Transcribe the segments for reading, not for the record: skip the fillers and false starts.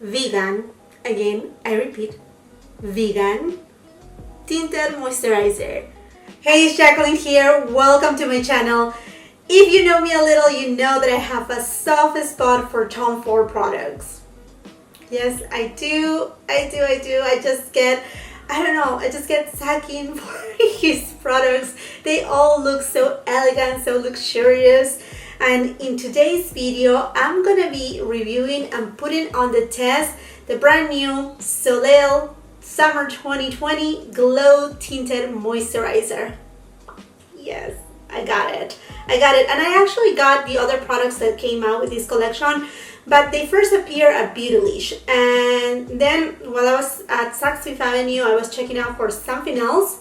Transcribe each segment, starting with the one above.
vegan, again, I repeat, vegan tinted moisturizer. Hey, it's Jacqueline here. Welcome to my channel. If you know me a little, you know that I have a soft spot for Tom Ford products. Yes, I do. I just get sucking for his products. They all look so elegant, so luxurious. And in today's video, I'm gonna be reviewing and putting on the test the brand new Soleil Summer 2020 Glow Tinted Moisturizer. Yes, I got it. And I actually got the other products that came out with this collection, but they first appeared at Beautylish. And then while I was at Saks Fifth Avenue, I was checking out for something else.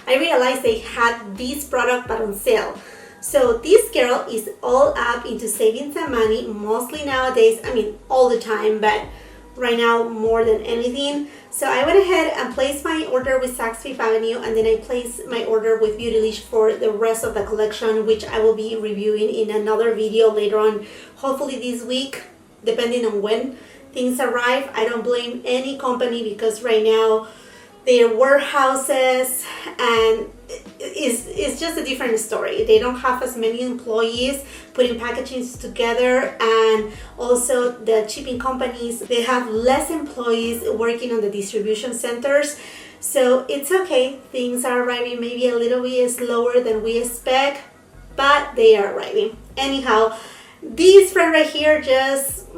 I realized they had this product but on sale. So this girl is all up into saving some money, mostly nowadays, I mean all the time, but right now more than anything. So I went ahead and placed my order with Saks Fifth Avenue, and then I placed my order with Beautylish for the rest of the collection, which I will be reviewing in another video later on, hopefully this week, depending on when things arrive. I don't blame any company because right now their warehouses and it's just a different story. They don't have as many employees putting packagings together, and also the shipping companies, they have less employees working on the distribution centers. So it's okay, things are arriving maybe a little bit slower than we expect, but they are arriving. Anyhow, this friend right here just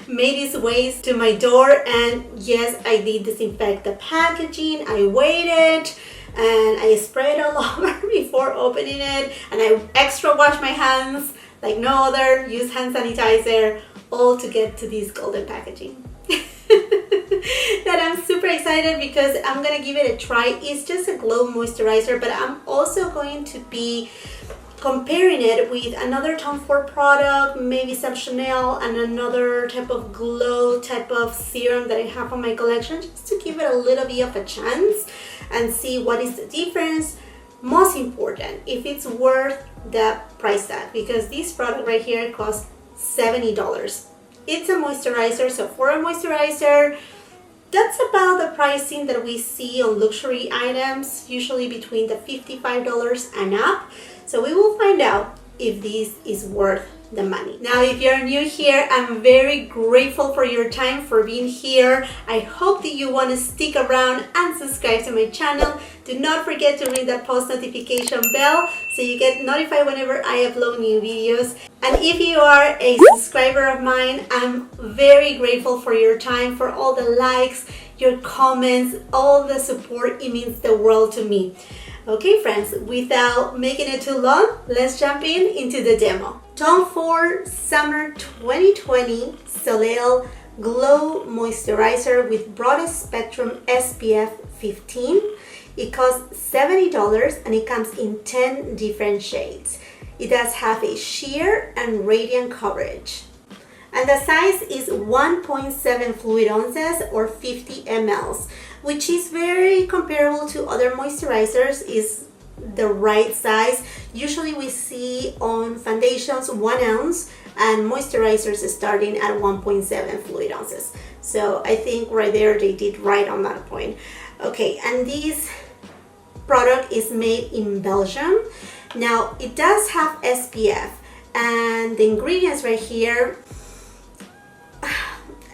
made its way to my door, and yes, I did disinfect the packaging. I waited and I sprayed all over before opening it, and I extra washed my hands like no other, use hand sanitizer, all to get to this golden packaging. That I'm super excited because I'm gonna give it a try. It's just a glow moisturizer, but I'm also going to be comparing it with another Tom Ford product, maybe some Chanel, and another type of glow type of serum that I have on my collection, just to give it a little bit of a chance and see what is the difference. Most important, if it's worth the price tag, because this product right here costs $70. It's a moisturizer, so for a moisturizer, that's about the pricing that we see on luxury items, usually between the $55 and up. So we will find out if this is worth the money. Now, if you're new here, I'm very grateful for your time, for being here. I hope that you want to stick around and subscribe to my channel. Do not forget to ring that post notification bell so you get notified whenever I upload new videos. And if you are a subscriber of mine, I'm very grateful for your time, for all the likes, your comments, all the support. It means the world to me. Okay friends, without making it too long, let's jump into the demo. Tom Ford Summer 2020 Soleil Glow Moisturizer with broadest spectrum SPF 15. It costs $70 and it comes in 10 different shades. It does have a sheer and radiant coverage. And the size is 1.7 fluid ounces or 50 mLs, which is very comparable to other moisturizers. Is the right size. Usually we see on foundations 1 ounce and moisturizers starting at 1.7 fluid ounces. So I think right there they did right on that point. Okay, and this product is made in Belgium. Now it does have SPF, and the ingredients right here,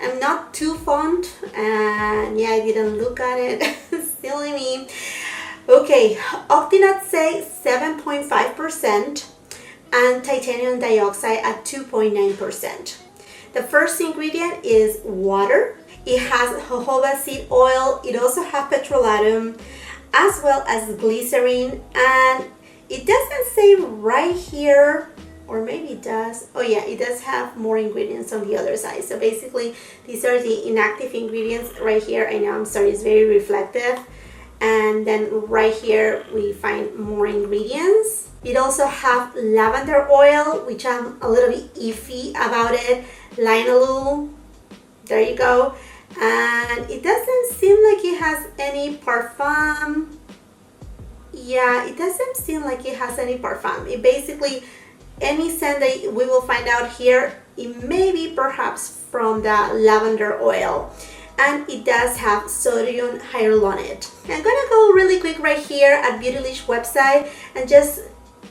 I'm not too fond, and yeah, I didn't look at it. Silly me. Okay, octinoxate say 7.5% and titanium dioxide at 2.9%. The first ingredient is water. It has jojoba seed oil. It also has petrolatum as well as glycerin, and it doesn't say right here, or maybe it does. Oh yeah, it does have more ingredients on the other side. So basically these are the inactive ingredients right here. I know, I'm sorry, it's very reflective. And then right here we find more ingredients. It also have lavender oil, which I'm a little bit iffy about it. Linalool, there you go. And it doesn't seem like it has any parfum. Yeah, it doesn't seem like it has any parfum. It basically any scent that we will find out here, it may be perhaps from the lavender oil. And it does have sodium hyaluronate. I'm gonna go really quick right here at Beautylish website and just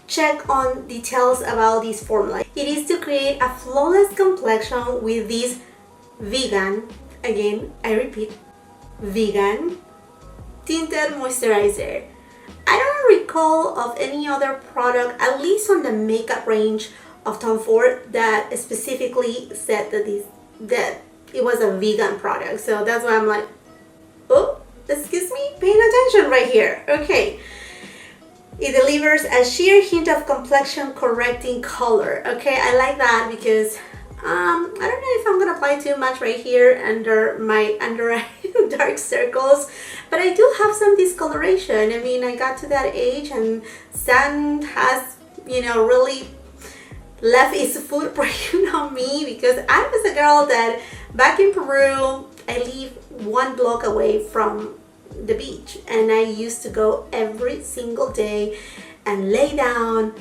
check on details about this formula. It is to create a flawless complexion with this vegan, again I repeat, vegan tinted moisturizer. I don't recall of any other product, at least on the makeup range of Tom Ford, that specifically said that it was a vegan product. So that's why I'm like, oh, excuse me, paying attention right here. Okay. It delivers a sheer hint of complexion correcting color. Okay, I like that because I don't know if I'm gonna apply too much right here under my under eye dark circles, but I do have some discoloration. I mean, I got to that age and sun has, you know, really left its footprint on me, because I was a girl that back in Peru, I live 1 block away from the beach, and I used to go every single day and lay down,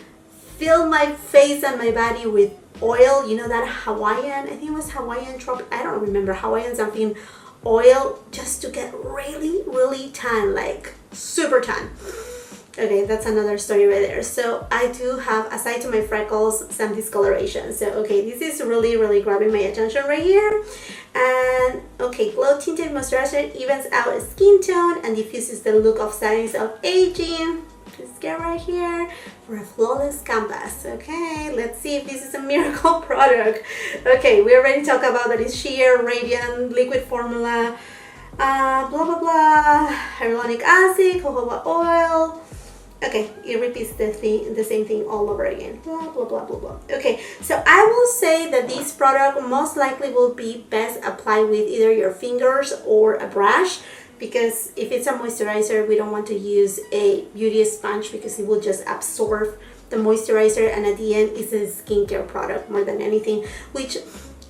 fill my face and my body with oil, you know, that Hawaiian, I think it was Hawaiian tropic, I don't remember, Hawaiian something oil, just to get really tan, like super tan. Okay, that's another story right there. So I do have, aside to my freckles, some discoloration. So okay, this is really grabbing my attention right here. And okay, glow tinted moisturizer evens out skin tone and diffuses the look of signs of aging. Let's get right here for a flawless canvas. Okay, let's see if this is a miracle product. Okay, we already talked about that it's sheer, radiant, liquid formula, blah blah blah, hyaluronic acid, jojoba oil. Okay, it repeats the same thing all over again. Blah, blah, blah, blah, blah. Okay, so I will say that this product most likely will be best applied with either your fingers or a brush, because if it's a moisturizer, we don't want to use a beauty sponge because it will just absorb the moisturizer, and at the end it's a skincare product more than anything, which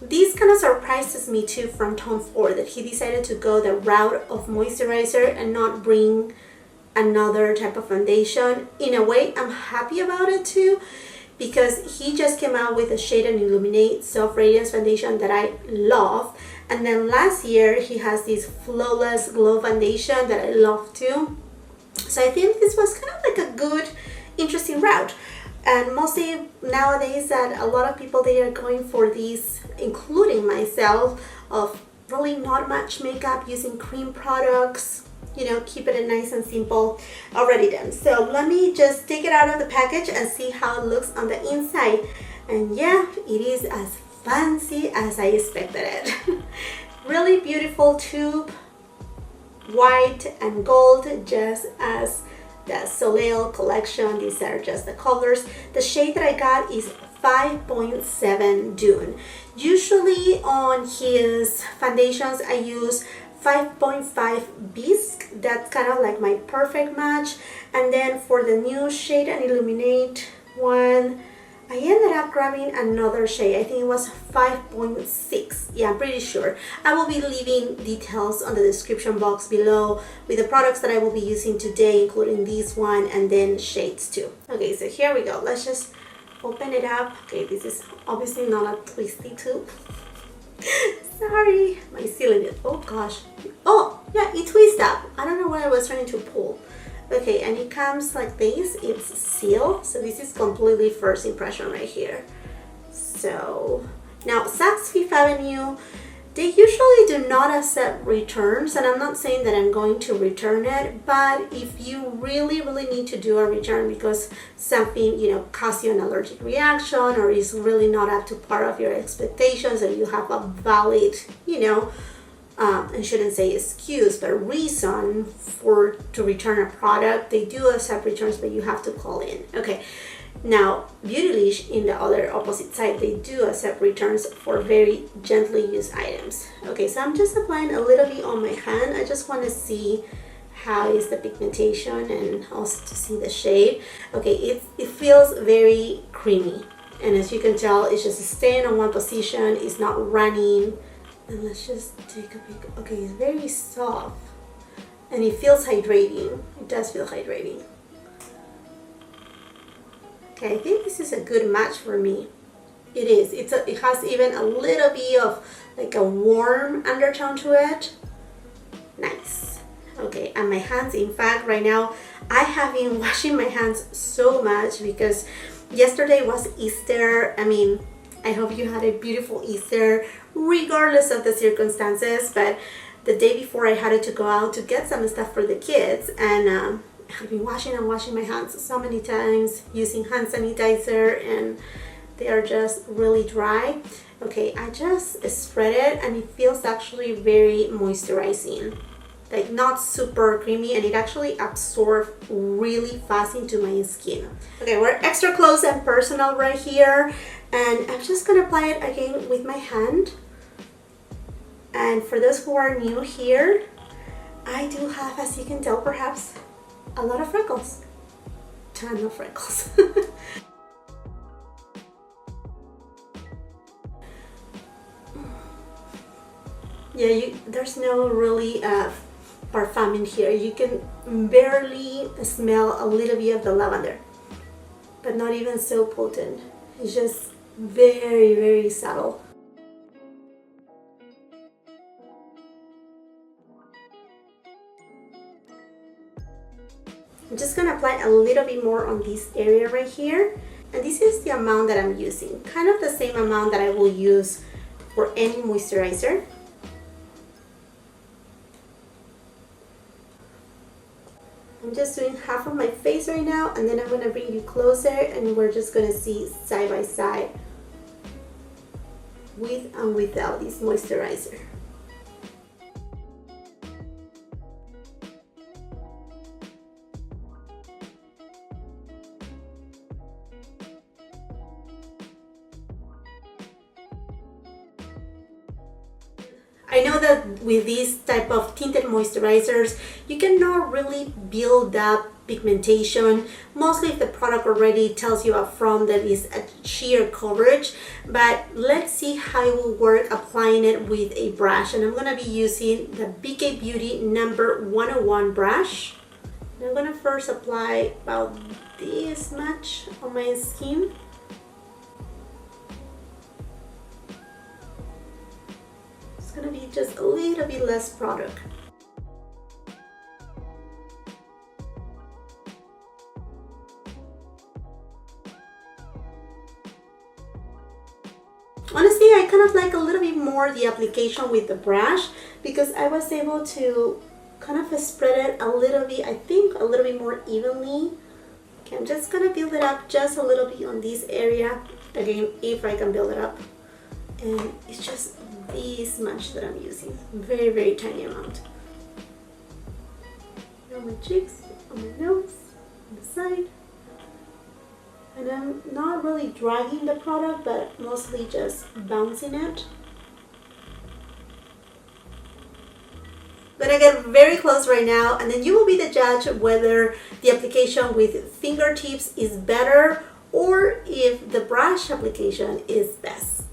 this kind of surprises me too from Tom Ford, that he decided to go the route of moisturizer and not bring another type of foundation. In a way, I'm happy about it too, because he just came out with a Shade and Illuminate Soft Radiance Foundation that I love, and then last year he has this Flawless Glow Foundation that I love too. So I think this was kind of like a good, interesting route. And mostly nowadays that a lot of people, they are going for these, including myself, of really not much makeup, using cream products, you know, keep it nice and simple. Already done. So let me just take it out of the package and see how it looks on the inside. And yeah, it is as fancy as I expected it. Really beautiful tube, white and gold, just as the Soleil collection. These are just the colors. The shade that I got is 5.7 Dune. Usually on his foundations I use 5.5 Bisque. That's kind of like my perfect match. And then for the new Shade and Illuminate one, I ended up grabbing another shade. I think it was 5.6. Yeah, I'm pretty sure. I will be leaving details on the description box below with the products that I will be using today, including this one and then shades too. Okay, so here we go. Let's just open it up. Okay, this is obviously not a twisty tube. Sorry, my sealing. Oh gosh. Oh yeah, it twists up. I don't know what I was trying to pull. Okay, and it comes like this. It's sealed. So this is completely first impression right here. So now Saks Fifth Avenue, they usually do not accept returns, and I'm not saying that I'm going to return it, but if you really need to do a return because something, you know, caused you an allergic reaction or is really not up to par of your expectations, and you have a valid, you know, I shouldn't say excuse, but reason to return a product, they do accept returns, but you have to call in. Okay. Now, Beautylish, in the other opposite side, they do accept returns for very gently used items. Okay, so I'm just applying a little bit on my hand. I just want to see how is the pigmentation and also to see the shade. Okay, it feels very creamy. And as you can tell, it's just staying on one position. It's not running. And let's just take a peek. Okay, it's very soft. And it feels hydrating. It does feel hydrating. Okay, I think this is a good match for me. It is. It has even a little bit of like a warm undertone to it. Nice. Okay, and my hands, in fact, right now, I have been washing my hands so much because yesterday was Easter. I mean, I hope you had a beautiful Easter, regardless of the circumstances, but the day before I had to go out to get some stuff for the kids, and I've been washing and washing my hands so many times using hand sanitizer, and they are just really dry. Okay, I just spread it and it feels actually very moisturizing. Like not super creamy, and it actually absorbs really fast into my skin. Okay, we're extra close and personal right here, and I'm just gonna apply it again with my hand. And for those who are new here, I do have, as you can tell perhaps, a lot of freckles. Ton of freckles. Yeah, there's no really parfum in here. You can barely smell a little bit of the lavender, but not even so potent. It's just very, very subtle. I'm just gonna apply a little bit more on this area right here, and this is the amount that I'm using, kind of the same amount that I will use for any moisturizer. I'm just doing half of my face right now, and then I'm gonna bring you closer and we're just gonna see side by side with and without this moisturizer. I know that with these type of tinted moisturizers, you cannot really build up pigmentation, mostly if the product already tells you up front that it's a sheer coverage. But let's see how it will work applying it with a brush. And I'm going to be using the BK Beauty number 101 brush. And I'm going to first apply about this much on my skin. Gonna be just a little bit less product. Honestly, I kind of like a little bit more the application with the brush because I was able to kind of spread it a little bit, I think a little bit more evenly. Okay, I'm just gonna build it up just a little bit on this area, again, if I can build it up. And it's just this much that I'm using, very, very tiny amount. On my cheeks, on my nose, on the side. And I'm not really dragging the product, but mostly just bouncing it. I'm gonna get very close right now, and then you will be the judge of whether the application with fingertips is better or if the brush application is best.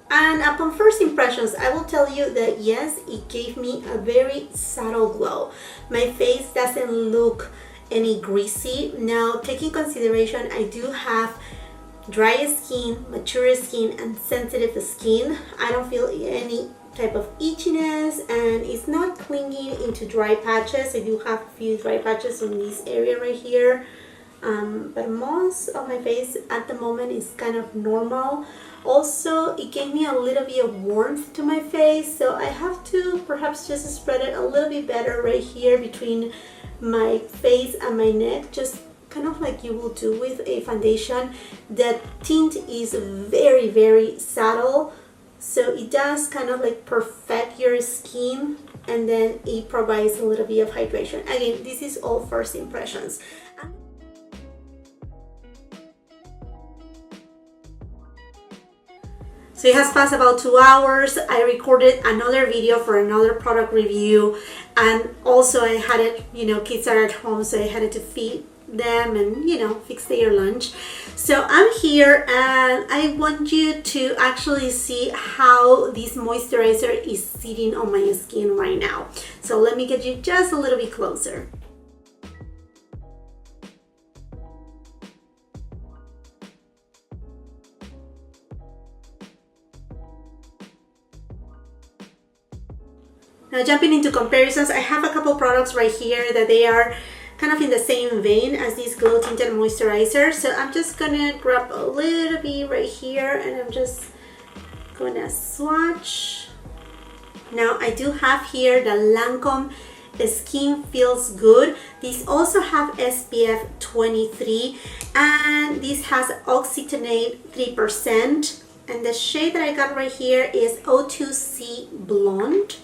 And upon first impressions, I will tell you that yes, it gave me a very subtle glow. My face doesn't look any greasy. Now, taking consideration, I do have dry skin, mature skin, and sensitive skin. I don't feel any type of itchiness, and it's not clinging into dry patches. I do have a few dry patches on this area right here. But most of my face at the moment is kind of normal. Also, it gave me a little bit of warmth to my face, so I have to perhaps just spread it a little bit better right here between my face and my neck, just kind of like you will do with a foundation. The tint is very, very subtle, so it does kind of like perfect your skin, and then it provides a little bit of hydration. Again, this is all first impressions. So it has passed about 2 hours. I recorded another video for another product review, and also I had it, kids are at home, so I had to feed them and, you know, fix their lunch. So I'm here and I want you to actually see how this moisturizer is sitting on my skin right now. So let me get you just a little bit closer. Now jumping into comparisons, I have a couple products right here that they are kind of in the same vein as this glow tinted moisturizer. So I'm just gonna grab a little bit right here and I'm just gonna swatch. Now I do have here the Lancome Skin Feels Good. These also have SPF 23 and this has oxygenate 3%. And the shade that I got right here is 02C Blonde.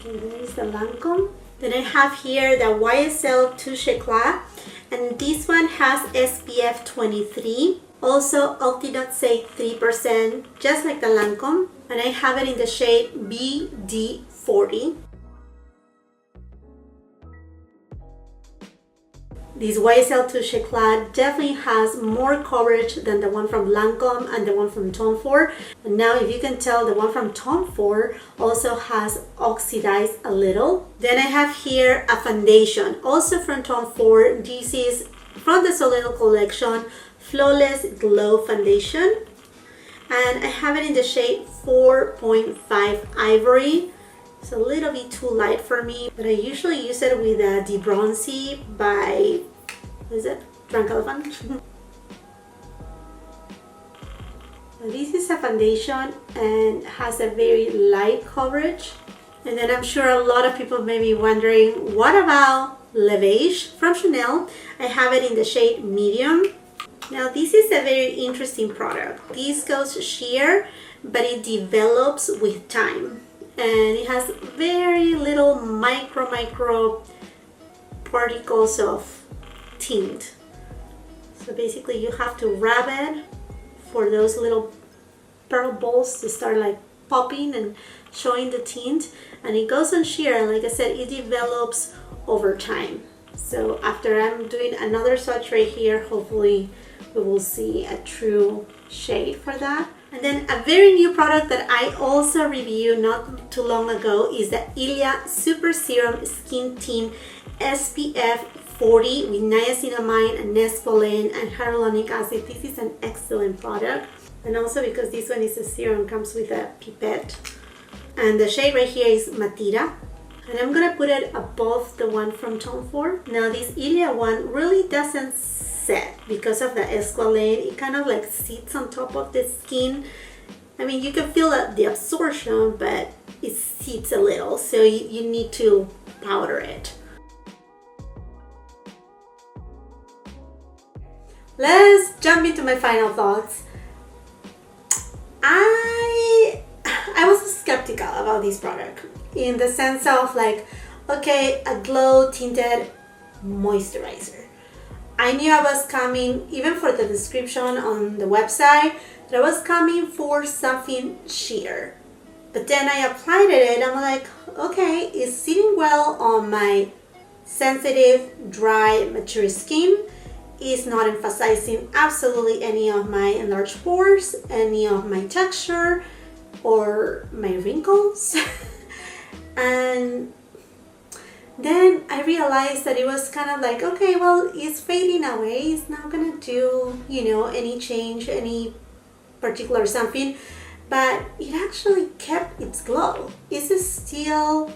There is the Lancome. Then I have here the YSL Touche Eclat, and this one has SPF 23. Also oxygenate 3%, just like the Lancome. And I have it in the shade BD40. This YSL Touche Eclat definitely has more coverage than the one from Lancome and the one from Tom Ford. And now if you can tell, the one from Tom Ford also has oxidized a little. Then I have here a foundation, also from Tom Ford. This is from the Soleil collection, Flawless Glow Foundation. And I have it in the shade 4.5 Ivory. It's a little bit too light for me, but I usually use it with a debronzy by, what is it? Drunk Elephant. This is a foundation and has a very light coverage. And then I'm sure a lot of people may be wondering, what about Le Beige from Chanel? I have it in the shade medium. Now this is a very interesting product. This goes sheer, but it develops with time. And it has very little micro particles of tint. So basically you have to rub it for those little pearl balls to start like popping and showing the tint. And it goes on sheer, and like I said, it develops over time. So after I'm doing another swatch right here, hopefully we will see a true shade for that. And then a very new product that I also reviewed not too long ago is the Ilia Super Serum Skin Tint SPF 40 with niacinamide and squalane and hyaluronic acid. This is an excellent product. And also because this one is a serum, comes with a pipette. And the shade right here is Matira. And I'm gonna put it above the one from Tom Ford. Now this Ilia one really doesn't set because of the squalane. It kind of like sits on top of the skin. I mean, you can feel the absorption, but it sits a little, so you need to powder it. Let's jump into my final thoughts. I was skeptical about this product in the sense of like, okay, a glow tinted moisturizer. I knew I was coming, even for the description on the website, that I was coming for something sheer. But then I applied it and I'm like, okay, it's sitting well on my sensitive, dry, mature skin. It's not emphasizing absolutely any of my enlarged pores, any of my texture, or my wrinkles. And then I realized that it was kind of like, okay, well, it's fading away. It's not gonna do, you know, any change, any particular something, but it actually kept its glow. It's still,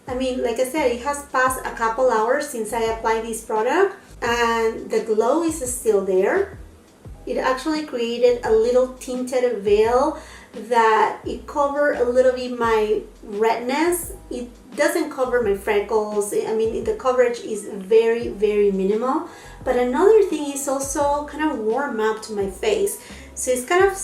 I mean, like I said, it has passed a couple hours since I applied this product and the glow is still there. It actually created a little tinted veil that it covered a little bit my redness. It doesn't cover my freckles. I mean, the coverage is very minimal. But another thing is also kind of warm up to my face. So it's kind of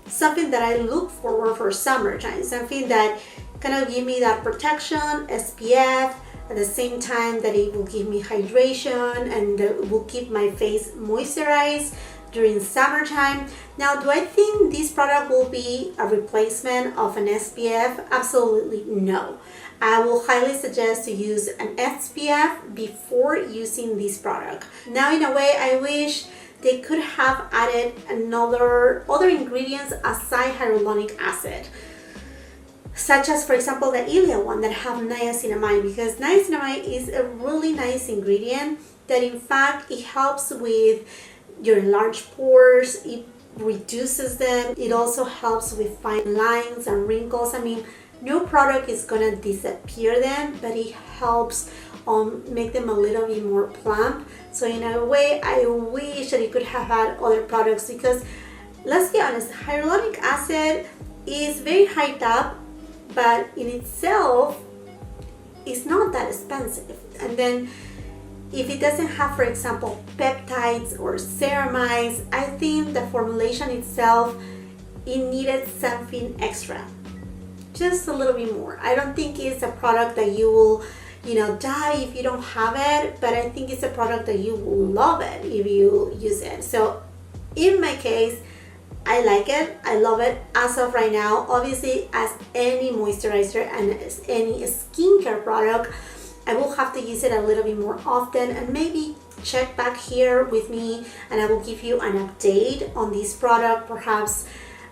something that I look forward for summertime. Something that kind of give me that protection, SPF, at the same time that it will give me hydration and will keep my face moisturized during summertime. Now, do I think this product will be a replacement of an SPF? Absolutely no. I will highly suggest to use an SPF before using this product. Now, in a way, I wish they could have added other ingredients aside hyaluronic acid, such as, for example, the Ilia one that have niacinamide, because niacinamide is a really nice ingredient that in fact it helps with your enlarged pores, it reduces them, it also helps with fine lines and wrinkles. I mean, no product is gonna disappear them, but it helps make them a little bit more plump. So in a way, I wish that it could have had other products, because let's be honest, hyaluronic acid is very hyped up, but in itself it's not that expensive. And then if it doesn't have, for example, peptides or ceramides, I think the formulation itself, it needed something extra, just a little bit more. I don't think it's a product that you will, die if you don't have it, but I think it's a product that you will love it if you use it. So in my case, I like it, I love it as of right now. Obviously, as any moisturizer and as any skincare product, I will have to use it a little bit more often, and maybe check back here with me and I will give you an update on this product. Perhaps,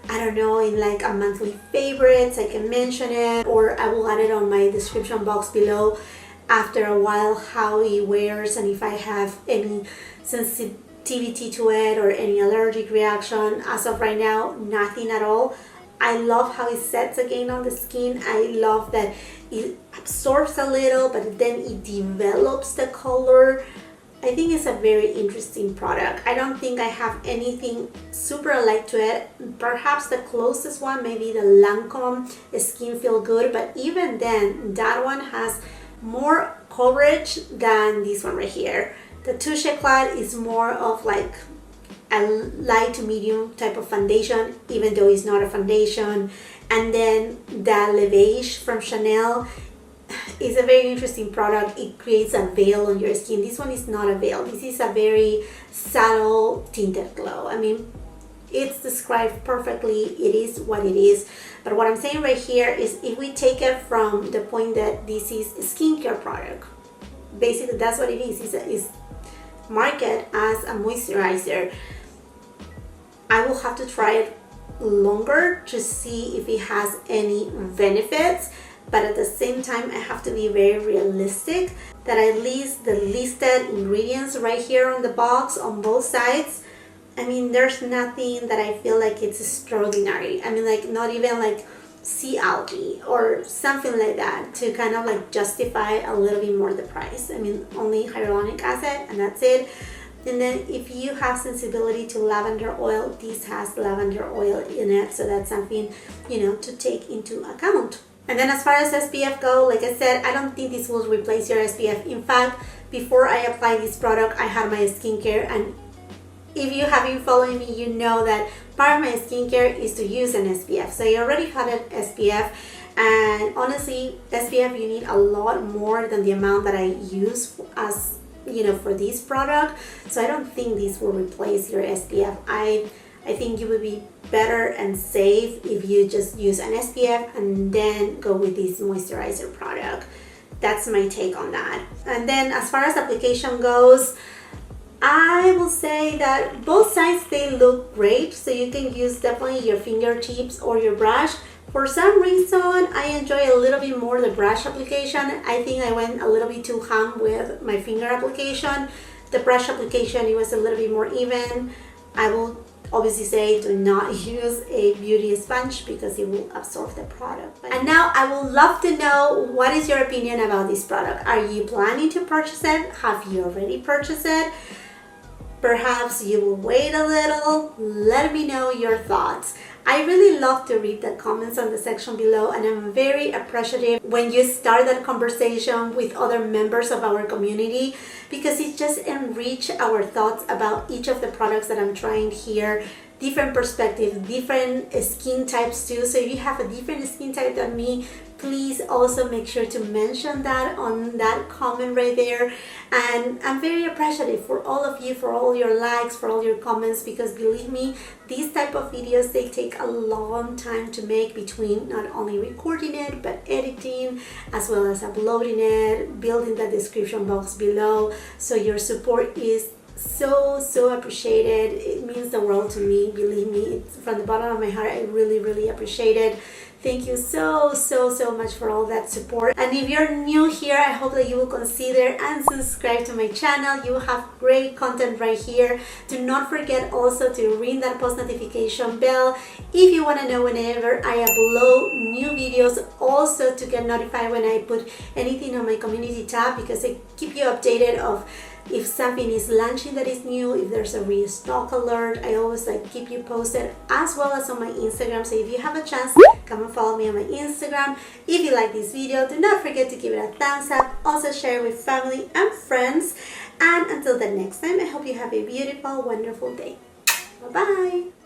I don't know, in like a monthly favorites, I can mention it, or I will add it on my description box below after a while, how it wears and if I have any sensitivity to it or any allergic reaction. As of right now, nothing at all. I love how it sets again on the skin. I love that it absorbs a little, but then it develops the color. I think it's a very interesting product. I don't think I have anything super alike to it. Perhaps the closest one may be the Lancome Skin Feels Good, but even then, that one has more coverage than this one right here. The Touche Eclat is more of like a light to medium type of foundation, even though it's not a foundation. And then the Beige from Chanel is a very interesting product. It creates a veil on your skin. This one is not a veil. This is a very subtle tinted glow. I mean, it's described perfectly. It is what it is. But what I'm saying right here is, if we take it from the point that this is a skincare product, basically that's what it is. It's marketed as a moisturizer. I will have to try it longer to see if it has any benefits, but at the same time I have to be very realistic that at least the listed ingredients right here on the box on both sides, I mean, there's nothing that I feel like it's extraordinary. I mean, like not even like sea algae or something like that to kind of like justify a little bit more the price. I mean, only hyaluronic acid and that's it. And then if you have sensibility to lavender oil, this has lavender oil in it, so that's something, to take into account. And then as far as SPF go, like I said, I don't think this will replace your SPF. In fact, before I apply this product, I had my skincare, and if you have been following me, you know that part of my skincare is to use an SPF. So I already had an SPF, and honestly, SPF you need a lot more than the amount that I use as for this product. So I don't think this will replace your SPF. I think you would be better and safe if you just use an SPF and then go with this moisturizer product. That's my take on that. And then as far as application goes, I will say that both sides, they look great. So you can use definitely your fingertips or your brush. For some reason, I enjoy a little bit more the brush application. I think I went a little bit too ham with my finger application. The brush application, it was a little bit more even. I will obviously say do not use a beauty sponge because it will absorb the product. And now I would love to know, what is your opinion about this product? Are you planning to purchase it? Have you already purchased it? Perhaps you will wait a little. Let me know your thoughts. I really love to read the comments on the section below, and I'm very appreciative when you start that conversation with other members of our community, because it just enriches our thoughts about each of the products that I'm trying here different perspectives, different skin types too. So if you have a different skin type than me, please also make sure to mention that on that comment right there. And I'm very appreciative for all of you, for all your likes, for all your comments, because believe me, these type of videos, they take a long time to make, between not only recording it but editing, as well as uploading it, building the description box below. So your support is so appreciated. It means the world to me, believe me. It's from the bottom of my heart. I really appreciate it. Thank you so much for all that support. And if you're new here, I hope that you will consider and subscribe to my channel. You have great content right here. Do not forget also to ring that post notification bell if you want to know whenever I upload new videos, also to get notified when I put anything on my community tab, because I keep you updated of if something is launching that is new, if there's a restock alert. I always keep you posted, as well as on my Instagram. So if you have a chance, come and follow me on my Instagram. If you like this video, do not forget to give it a thumbs up. Also share with family and friends. And until the next time, I hope you have a beautiful, wonderful day. Bye bye.